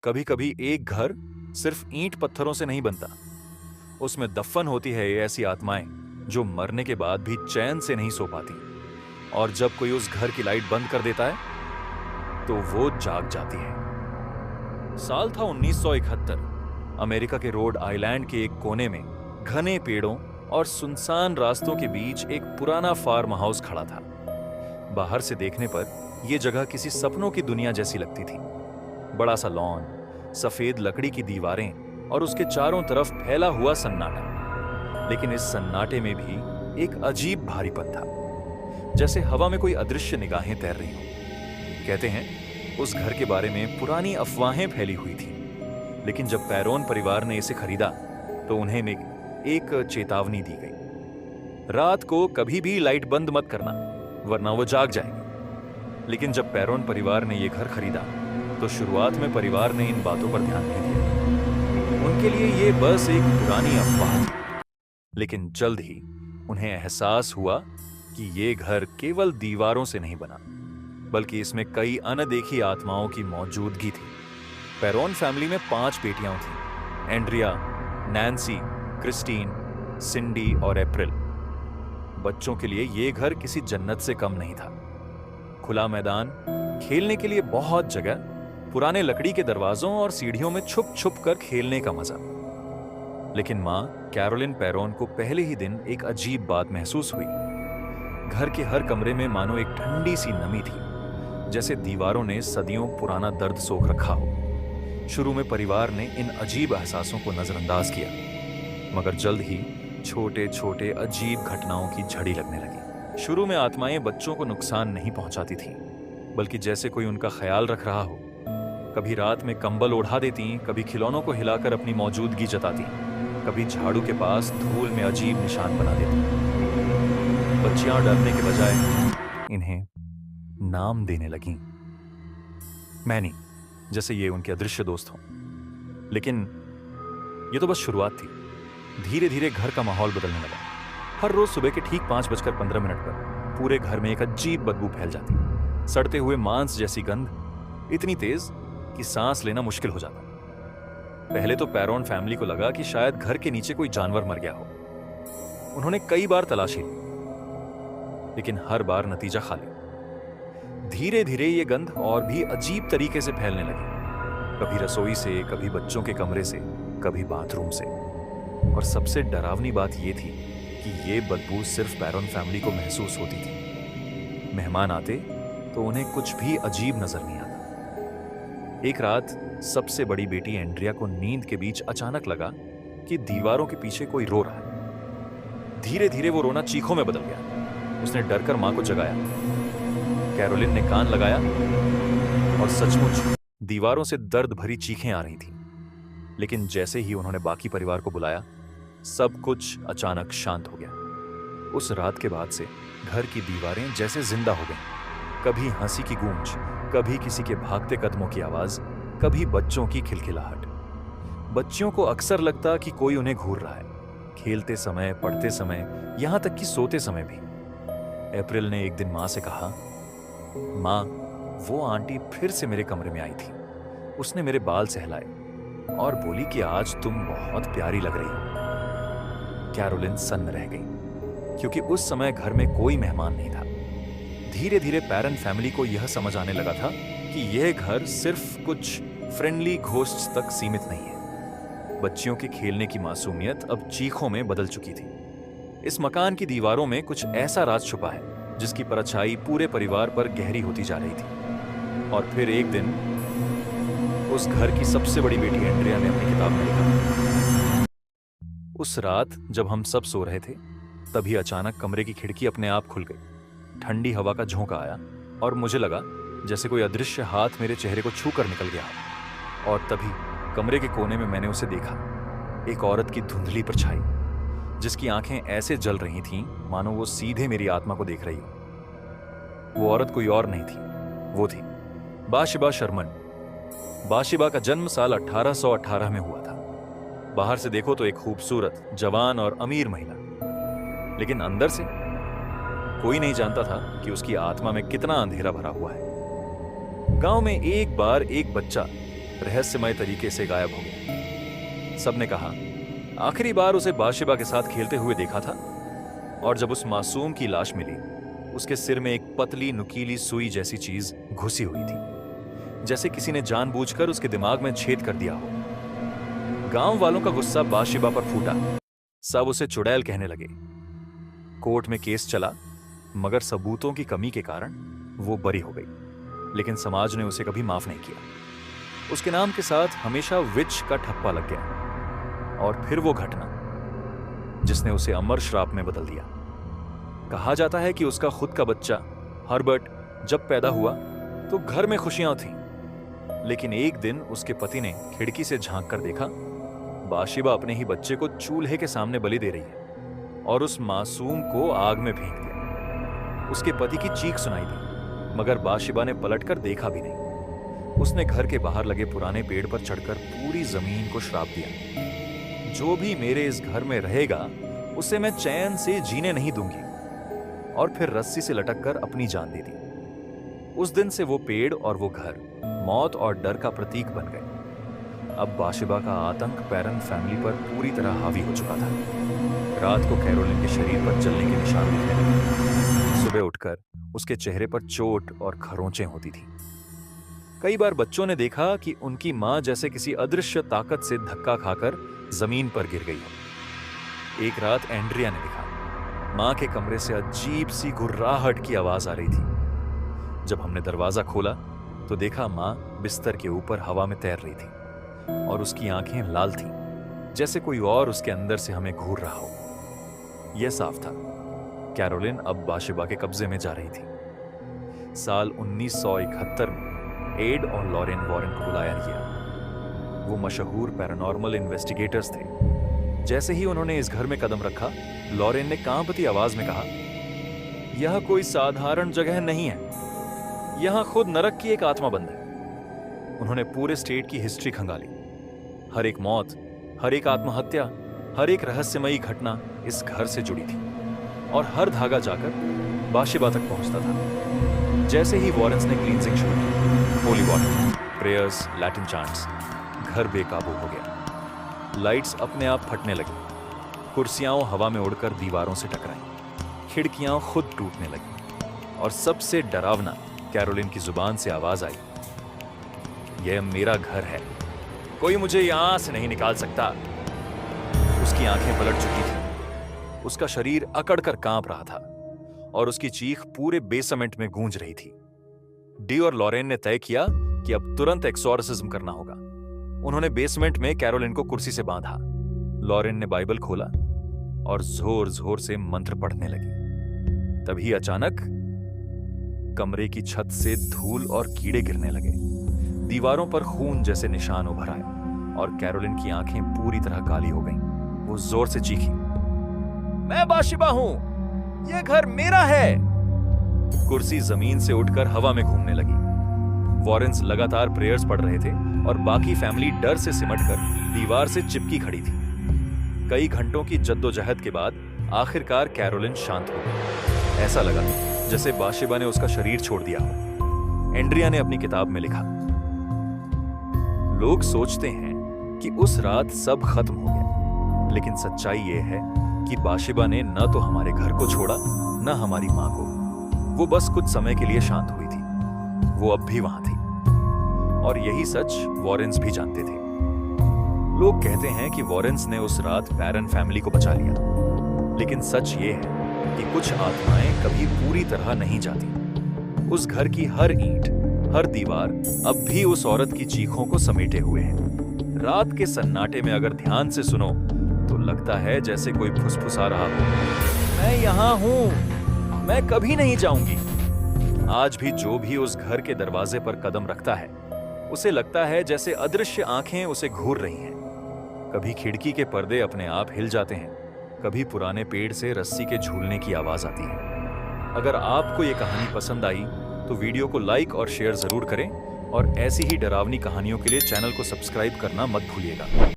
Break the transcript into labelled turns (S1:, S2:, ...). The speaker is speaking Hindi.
S1: कभी कभी एक घर सिर्फ ईंट पत्थरों से नहीं बनता, उसमें दफन होती है ये ऐसी आत्माएं जो मरने के बाद भी चैन से नहीं सो पाती। और जब कोई उस घर की लाइट बंद कर देता है तो वो जाग जाती है। साल था 1971। अमेरिका के रोड आइलैंड के एक कोने में घने पेड़ों और सुनसान रास्तों के बीच एक पुराना फार्म हाउस खड़ा था। बाहर से देखने पर यह जगह किसी सपनों की दुनिया जैसी लगती थी। बड़ा सा लॉन, सफेद लकड़ी की दीवारें और उसके चारों तरफ फैला हुआ सन्नाटा। लेकिन इस सन्नाटे में भी एक अजीब भारीपन था, जैसे हवा में कोई अदृश्य निगाहें तैर रही हों। कहते हैं उस घर के बारे में पुरानी अफवाहें फैली हुई थी, लेकिन जब पैरोन परिवार ने इसे खरीदा तो उन्हें एक चेतावनी दी गई। रात को कभी भी लाइट बंद मत करना, वरना वो जाग जाएंगे। लेकिन जब पैरोन परिवार ने यह घर खरीदा तो शुरुआत में परिवार ने इन बातों पर ध्यान नहीं दिया। उनके लिए ये बस एक पुरानी अफवाह थी। लेकिन जल्द ही उन्हें एहसास हुआ कि ये घर केवल दीवारों से नहीं बना, बल्कि इसमें कई अनदेखी आत्माओं की मौजूदगी थी। पैरोन फैमिली में 5 बेटियां थीं, एंड्रिया, नैन्सी, क्रिस्टीन, सिंडी और अप्रैल। बच्चों के लिए यह घर किसी जन्नत से कम नहीं था। खुला मैदान, खेलने के लिए बहुत जगह, पुराने लकड़ी के दरवाजों और सीढ़ियों में छुप छुप कर खेलने का मजा। लेकिन मां कैरोलिन पैरोन को पहले ही दिन एक अजीब बात महसूस हुई। घर के हर कमरे में मानो एक ठंडी सी नमी थी, जैसे दीवारों ने सदियों पुराना दर्द सोख रखा हो। शुरू में परिवार ने इन अजीब एहसासों को नजरअंदाज किया, मगर जल्द ही छोटे छोटे अजीब घटनाओं की झड़ी लगने लगी। शुरू में आत्माएं बच्चों को नुकसान नहीं पहुंचाती थीं, बल्कि जैसे कोई उनका ख्याल रख रहा हो। कभी रात में कंबल ओढ़ा देती, कभी खिलौनों को हिलाकर अपनी मौजूदगी जताती, कभी झाड़ू के पास धूल में अजीब निशान बना देती। बच्चियां डरने के बजाय इन्हें नाम देने लगीं, मैनी, जैसे ये उनके अदृश्य दोस्त हों। लेकिन ये तो बस शुरुआत थी। धीरे धीरे घर का माहौल बदलने लगा। हर रोज सुबह के ठीक 5:15 पर पूरे घर में एक अजीब बदबू फैल जाती। सड़ते हुए मांस जैसी गंध, इतनी तेज कि सांस लेना मुश्किल हो जाता। पहले तो पैरोन फैमिली को लगा कि शायद घर के नीचे कोई जानवर मर गया हो। उन्होंने कई बार तलाशी ली, लेकिन हर बार नतीजा खाली। धीरे धीरे ये गंध और भी अजीब तरीके से फैलने लगी, कभी रसोई से, कभी बच्चों के कमरे से, कभी बाथरूम से। और सबसे डरावनी बात यह थी कि ये बदबू सिर्फ पैरोन फैमिली को महसूस होती थी। मेहमान आते तो उन्हें कुछ भी अजीब नजर नहीं आता। एक रात सबसे बड़ी बेटी एंड्रिया को नींद के बीच अचानक लगा कि दीवारों के पीछे कोई रो रहा है। धीरे धीरे वो रोना चीखों में बदल गया। उसने डरकर मां को जगाया। कैरोलिन ने कान लगाया और सचमुच दीवारों से दर्द भरी चीखें आ रही थीं। लेकिन जैसे ही उन्होंने बाकी परिवार को बुलाया, सब कुछ अचानक शांत हो गया। उस रात के बाद से घर की दीवारें जैसे जिंदा हो गईं। कभी हंसी की गूंज, कभी किसी के भागते कदमों की आवाज, कभी बच्चों की खिलखिलाहट। बच्चियों को अक्सर लगता कि कोई उन्हें घूर रहा है, खेलते समय, पढ़ते समय, यहां तक कि सोते समय भी। अप्रैल ने एक दिन मां से कहा, मां, वो आंटी फिर से मेरे कमरे में आई थी। उसने मेरे बाल सहलाए और बोली कि आज तुम बहुत प्यारी लग रही हो। कैरोलिन सन्न रह गई, क्योंकि उस समय घर में कोई मेहमान नहीं था। धीरे धीरे पैरन फैमिली को यह समझ आने लगा था कि यह घर सिर्फ कुछ फ्रेंडली घोस्ट्स तक सीमित नहीं है। बच्चियों के खेलने की मासूमियत अब चीखों में बदल चुकी थी। इस मकान की दीवारों में कुछ ऐसा राज छुपा है जिसकी परछाई पूरे परिवार पर गहरी होती जा रही थी। और फिर एक दिन उस घर की सबसे बड़ी बेटी एंड्रिया ने अपनी किताब में लिखा, उस रात जब हम सब सो रहे थे, तभी अचानक कमरे की खिड़की अपने आप खुल गई। ठंडी हवा का झोंका आया और मुझे लगा जैसे कोई अदृश्य हाथ मेरे चेहरे को छू कर निकल गया। और तभी कमरे के कोने में मैंने उसे देखा, एक औरत की धुंधली परछाई, जिसकी आंखें ऐसे जल रही थीं मानो वो सीधे मेरी आत्मा को देख रही हो। वो औरत कोई और नहीं थी, वो थी बाशिबा शर्मन। बाशिबा का जन्म साल 1818 में हुआ था। बाहर से देखो तो एक खूबसूरत, जवान और अमीर महिला, लेकिन अंदर से कोई नहीं जानता था कि उसकी आत्मा में कितना अंधेरा भरा हुआ है। गांव में एक बार एक बच्चा रहस्यमय तरीके से गायब हो गया। सबने कहा आखिरी बार उसे बाशिबा के साथ खेलते हुए देखा था, और जब उस मासूम की लाश मिली, उसके सिर में एक पतली नुकीली सुई जैसी चीज घुसी हुई थी, जैसे किसी ने जानबूझकर उसके दिमाग में छेद कर दिया हो। गांव वालों का गुस्सा बाशिबा पर फूटा। सब उसे चुड़ैल कहने लगे। कोर्ट में केस चला, मगर सबूतों की कमी के कारण वो बरी हो गई, लेकिन समाज ने उसे कभी माफ नहीं किया। उसके नाम के साथ हमेशा विच का ठप्पा लग गया। और फिर वो घटना जिसने उसे अमर श्राप में बदल दिया। कहा जाता है कि उसका खुद का बच्चा हर्बर्ट जब पैदा हुआ तो घर में खुशियां थीं, लेकिन एक दिन उसके पति ने खिड़की से झांक कर देखा, बाशिबा अपने ही बच्चे को चूल्हे के सामने बलि दे रही है, और उस मासूम को आग में फेंक दिया। उसके पति की चीख सुनाई दी, मगर बाशिबा ने पलटकर देखा भी नहीं। उसने घर के बाहर लगे पुराने पेड़ पर चढ़कर पूरी जमीन को श्राप दिया, जो भी मेरे इस घर में रहेगा उसे मैं चैन से जीने नहीं दूंगी, और फिर रस्सी से लटककर अपनी जान दे दी। उस दिन से वो पेड़ और वो घर मौत और डर का प्रतीक बन गए। अब बाशिबा का आतंक पैरन फैमिली पर पूरी तरह हावी हो चुका था। रात को कैरोलिन के शरीर पर जलने के निशान दिखने लगे। सुबह उठकर उसके चेहरे पर चोट और खरोंचें होती थी। कई बार बच्चों ने देखा कि उनकी मां जैसे किसी अदृश्य ताकत से धक्का खाकर जमीन पर गिर गई हो। एक रात एंड्रिया ने देखा, मां के कमरे से अजीब सी घुर्राहट की आवाज आ रही थी। जब हमने दरवाजा खोला तो देखा मां बिस्तर के ऊपर हवा में तैर रही थी, और उसकी आंखें लाल थीं, जैसे कोई और उसके अंदर से हमें घूर रहा हो। यह साफ था, कैरोलिन अब बाशिबा के कब्जे में जा रही थी। साल 1971 में एड और लॉरेन वॉरेन को बुलाया गया। वो मशहूर पैरानॉर्मल इन्वेस्टिगेटर्स थे। जैसे ही उन्होंने इस घर में कदम रखा, लॉरेन ने कांपती आवाज में कहा, यह कोई साधारण जगह नहीं है, यहां खुद नरक की एक आत्मा बंद है। उन्होंने पूरे स्टेट की हिस्ट्री खंगाली। हर एक मौत, हर एक आत्महत्या, हर एक रहस्यमयी घटना इस घर से जुड़ी थी, और हर धागा जाकर बाशिबा तक पहुंचता था। जैसे ही वॉरेंस ने क्लींजिंग शुरू की, holy water, prayers, Latin chants, घर बेकाबू हो गया। लाइट्स अपने आप फटने लगी, कुर्सियां हवा में उड़कर दीवारों से टकराई, खिड़कियां खुद टूटने लगी, और सबसे डरावना कैरोलिन की जुबान से आवाज आई, यह मेरा घर है, कोई मुझे यहां से नहीं निकाल सकता। उसकी आंखें पलट चुकी थीं, उसका शरीर अकड़कर कांप रहा था, और उसकी चीख पूरे बेसमेंट में गूंज रही थी। डी और लॉरेन ने तय किया कि अब तुरंत एक्सोर्सिज्म करना होगा। उन्होंने बेसमेंट में कैरोलिन को कुर्सी से बांधा। लॉरेन ने बाइबल खोला और जोर जोर से मंत्र पढ़ने लगी। तभी अचानक कमरे की छत से धूल और कीड़े गिरने लगे। दीवारों पर खून जैसे निशान उभर आए, और कैरोलिन की आंखें पूरी तरह काली हो गईं। वो जोर से चीखी, मैं बाशिबा हूं, यह घर मेरा है। कुर्सी जमीन से उठकर हवा में घूमने लगी। वॉरेंस लगातार प्रेयर्स पढ़ रहे थे, और बाकी फैमिली डर से सिमटकर दीवार से चिपकी खड़ी थी। कई घंटों की जद्दोजहद के बाद आखिरकार कैरोलिन शांत हो गई। ऐसा लगा जैसे बाशिबा ने उसका शरीर छोड़ दिया हो। एंड्रिया ने अपनी किताब में लिखा, लोग सोचते हैं कि उस रात सब खत्म हो गया, लेकिन सच्चाई यह है कि बाशिबा ने न तो हमारे घर को छोड़ा, न हमारी मां को। वो बस कुछ समय के लिए शांत हुई थी। वो अब भी वहां थी, और यही सच वॉरेंस भी जानते थे। लोग कहते हैं कि वॉरेंस ने उस रात पैरन फैमिली को बचा लिया, लेकिन सच ये है कि कुछ आत्माएं कभी पूरी तरह नहीं जाती। उस घर की हर ईंट, हर दीवार अब भी उस औरत की चीखों को समेटे हुए है। रात के सन्नाटे में अगर ध्यान से सुनो तो लगता है जैसे कोई फुसफुसा रहा हो, मैं यहां हूं, मैं कभी नहीं जाऊंगी। आज भी जो भी उस घर के दरवाजे पर कदम रखता है, उसे लगता है जैसे अदृश्य आंखें उसे घूर रही हैं। कभी खिड़की के पर्दे अपने आप हिल जाते हैं, कभी पुराने पेड़ से रस्सी के झूलने की आवाज आती है। अगर आपको ये कहानी पसंद आई तो वीडियो को लाइक और शेयर जरूर करें, और ऐसी ही डरावनी कहानियों के लिए चैनल को सब्सक्राइब करना मत भूलिएगा।